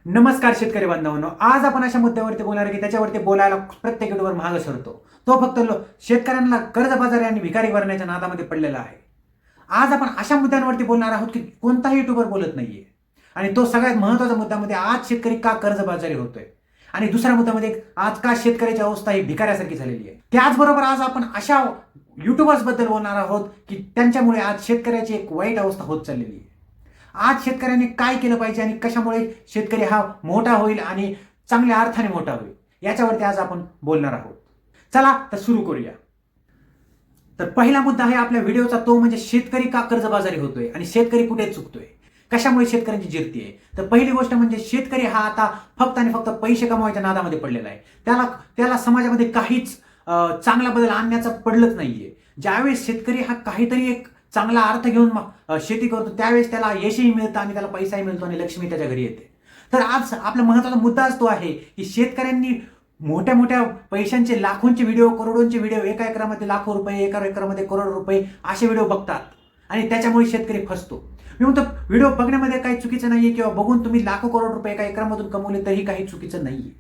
नमस्कार शेतकरी बांधवांनो, आज आपण अशा मुद्द्यावरती बोलणार आहे की त्याच्यावरती बोलायला प्रत्येक युट्यूबर महाग सरतो. तो फक्त शेतकऱ्यांना कर्जबाजारी आणि भिकारी करण्याच्या नादामध्ये पडलेला आहे. आज आपण अशा मुद्द्यांवरती बोलणार आहोत की कोणताही युट्यूबर बोलत नाहीये. आणि तो सगळ्यात महत्त्वाचा मुद्द्यामध्ये आज शेतकरी का कर्जबाजारी होतोय आणि दुसऱ्या मुद्द्यामध्ये आज का शेतकऱ्याची अवस्था ही भिकाऱ्यासारखी झालेली आहे. त्याचबरोबर आज आपण अशा युट्यूबर्स बद्दल बोलणार आहोत की त्यांच्यामुळे आज शेतकऱ्याची एक वाईट अवस्था होत चाललेली आहे. आज शेतकऱ्यांनी काय केलं पाहिजे आणि कशामुळे शेतकरी हा मोठा होईल आणि चांगल्या अर्थाने मोठा होईल याच्यावरती आज आपण बोलणार आहोत. चला तर सुरू करूया. तर पहिला मुद्दा आहे आपल्या व्हिडिओचा, तो म्हणजे शेतकरी का कर्जबाजारी होतोय आणि शेतकरी कुठे चुकतोय, कशामुळे शेतकऱ्यांची जिरती आहे. तर पहिली गोष्ट म्हणजे शेतकरी हा आता फक्त आणि फक्त पैसे कमवायच्या नादामध्ये पडलेला आहे. त्याला समाजामध्ये काहीच चांगला बदल आणण्याचं पडलंच नाहीये. ज्यावेळेस शेतकरी हा काहीतरी एक चांगला अर्थ घेऊन शेती करतो त्यावेळेस त्याला यशही मिळतं आणि त्याला पैसाही मिळतो आणि लक्ष्मी त्याच्या घरी येते. तर आज आपला महत्त्वाचा मुद्दाच तो आहे की शेतकऱ्यांनी मोठ्या मोठ्या पैशांचे लाखोंचे व्हिडिओ, करोडोंचे व्हिडिओ, एका एकरामध्ये लाखो रुपये, एका एकरामध्ये करोड रुपये असे व्हिडिओ बघतात आणि त्याच्यामुळे शेतकरी फसतो. मी म्हणतो व्हिडिओ बघण्यामध्ये काही चुकीचं नाहीये किंवा बघून तुम्ही लाखो करोड रुपये एका एकरामधून कमवले तरी काही चुकीचं नाहीये.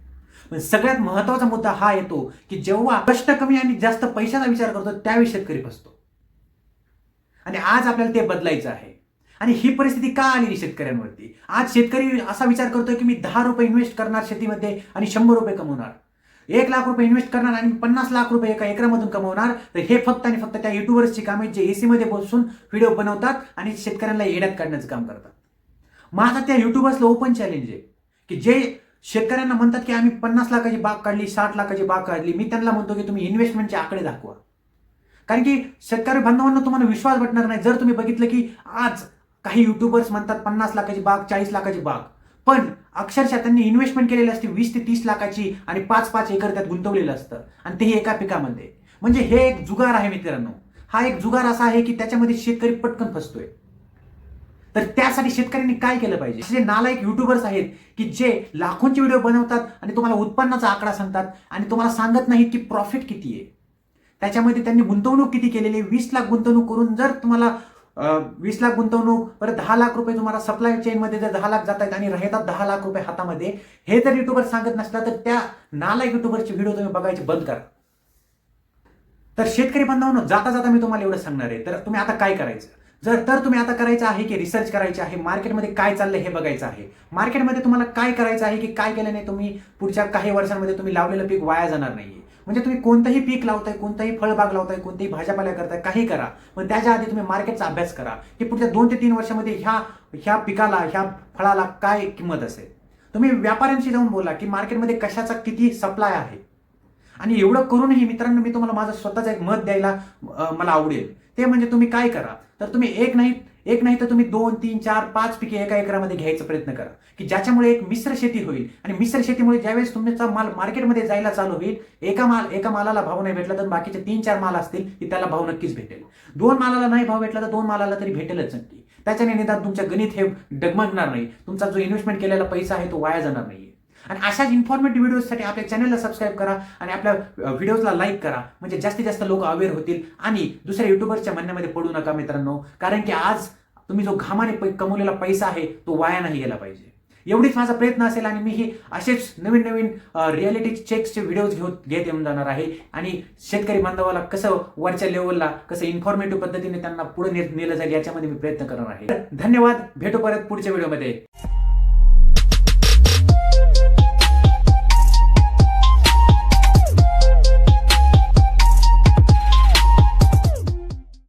पण सगळ्यात महत्त्वाचा मुद्दा हा येतो की जेव्हा कष्ट कमी आणि जास्त पैशाचा विचार करतो त्यावेळी शेतकरी फसतो. आणि आज आपल्याला ते बदलायचं आहे. आणि ही परिस्थिती का आलेली शेतकऱ्यांवरती? आज शेतकरी असा विचार करतोय की मी 10 रुपये इन्व्हेस्ट करणार शेतीमध्ये आणि 100 रुपये कमवणार, 1 लाख रुपये इन्व्हेस्ट करणार आणि 50 लाख रुपये एका एकरामधून कमवणार. तर हे फक्त आणि फक्त त्या युट्यूबर्सची काम आहे जे एसी मध्ये बसून व्हिडिओ बनवतात आणि शेतकऱ्यांना येड्यात काढण्याचं काम करतात. माझा त्या युट्यूबर्सला ओपन चॅलेंज आहे की जे शेतकऱ्यांना म्हणतात की आम्ही 50 लाखाची बाग काढली, 60 लाखाची बाग काढली, मी त्यांना म्हणतो की तुम्ही इन्व्हेस्टमेंटचे आकडे दाखवा. कारण की शेतकरी बांधवांना तुम्हाला विश्वास भेटणार नाही जर तुम्ही बघितलं की आज काही युट्यूबर्स म्हणतात 50 लाखाची बाग, 40 लाखाची बाग, पण अक्षरशः त्यांनी इन्व्हेस्टमेंट केलेली असते 20 ते 30 लाखाची आणि 5-5 एकर त्यात गुंतवलेलं असतं आणि तेही एका पिकामध्ये. म्हणजे हे एक जुगार आहे मित्रांनो. हा एक जुगार असा आहे की त्याच्यामध्ये शेतकरी पटकन फसतोय. तर त्यासाठी शेतकऱ्यांनी काय केलं पाहिजे? असे नालायक युट्यूबर्स आहेत की जे लाखोंचे व्हिडिओ बनवतात आणि तुम्हाला उत्पन्नाचा आकडा सांगतात आणि तुम्हाला सांगत नाहीत की प्रॉफिट किती आहे, त्याच्यामध्ये त्यांनी गुंतवणूक किती केलेली. 20 लाख गुंतवणूक करून जर तुम्हाला 20 लाख गुंतवणूक परत 10 लाख रुपये तुम्हाला सप्लाय चेन मध्ये जर 10 लाख जात आहेत आणि राहतात 10 लाख रुपये हातामध्ये, हे जर युट्यूबर सांगत नसला तर त्या नालायक युट्यूबरचे व्हिडिओ तुम्ही बघायचे बंद करा. तर शेतकरी बांधवांनो, जाता जाता मी तुम्हाला एवढं सांगणार आहे. तर तुम्ही आता काय करायचं? तुम्ही आता करायचं आहे की रिसर्च करायचे आहे, मार्केटमध्ये काय चाललंय हे बघायचं आहे. मार्केटमध्ये तुम्हाला काय करायचं आहे की काय केल्याने तुम्ही पुढच्या काही वर्षांमध्ये तुम्ही लावलेलं पीक वाया जाणार नाहीये. म्हणजे तुम्ही कोणतंही पीक लावताय, कोणताही फळबाग लावताय, कोणतेही भाज्यापाल्या करताय, काही करा, पण त्याच्या आधी तुम्ही मार्केटचा अभ्यास करा की पुढच्या 2 ते 3 वर्षामध्ये ह्या पिकाला, ह्या फळाला काय किंमत असेल. तुम्ही व्यापाऱ्यांशी जाऊन बोला की मार्केटमध्ये कशाचा किती सप्लाय आहे. आणि एवढं करूनही मित्रांनो, मी तुम्हाला माझं स्वतःचं एक मत द्यायला मला आवडेल. ते म्हणजे तुम्ही काय करा, तर तुम्ही एक नाही तर तुम्ही 2, 3, 4, 5 पिके एका एकरामध्ये घ्यायचा प्रयत्न करा की ज्याच्यामुळे एक मिश्र शेती होईल. आणि मिश्र शेतीमुळे ज्यावेळेस तुमचा माल मार्केटमध्ये जायला चालू होईल, एका मालाला भाव नाही भेटला तर बाकीचे 3-4 माल असतील की त्याला भाव नक्कीच भेटेल. 2 मालाला नाही भाव भेटला तर 2 मालाला तरी भेटेलच नक्की. त्याच्याने निदान तुमच्या गणित हे डगमगणार नाही, तुमचा जो इन्व्हेस्टमेंट केलेला पैसा आहे तो वाया जाणार नाही. आणि अशाच इन्फॉर्मेटिव्ह व्हिडिओसाठी आपल्या चॅनलला सबस्क्राईब करा आणि आपल्या व्हिडिओजला लाईक करा, म्हणजे जास्तीत जास्त लोक अवेअर होतील. आणि दुसऱ्या युट्यूबरच्या म्हणण्यामध्ये पडू नका मित्रांनो, कारण की आज तुम्ही जो घामाने कमवलेला पैसा आहे तो वाया नाही गेला पाहिजे. एवढीच माझा प्रयत्न असेल आणि मी हे असेच नवीन रियालिटी चेक्सचे व्हिडिओज घेत येऊन जाणार आहे आणि शेतकरी बांधवाला कसं वरच्या लेवलला कसं इन्फॉर्मेटिव्ह पद्धतीने त्यांना पुढे नेलं जाईल याच्यामध्ये मी प्रयत्न करणार आहे. धन्यवाद. भेटू परत पुढच्या व्हिडिओमध्ये.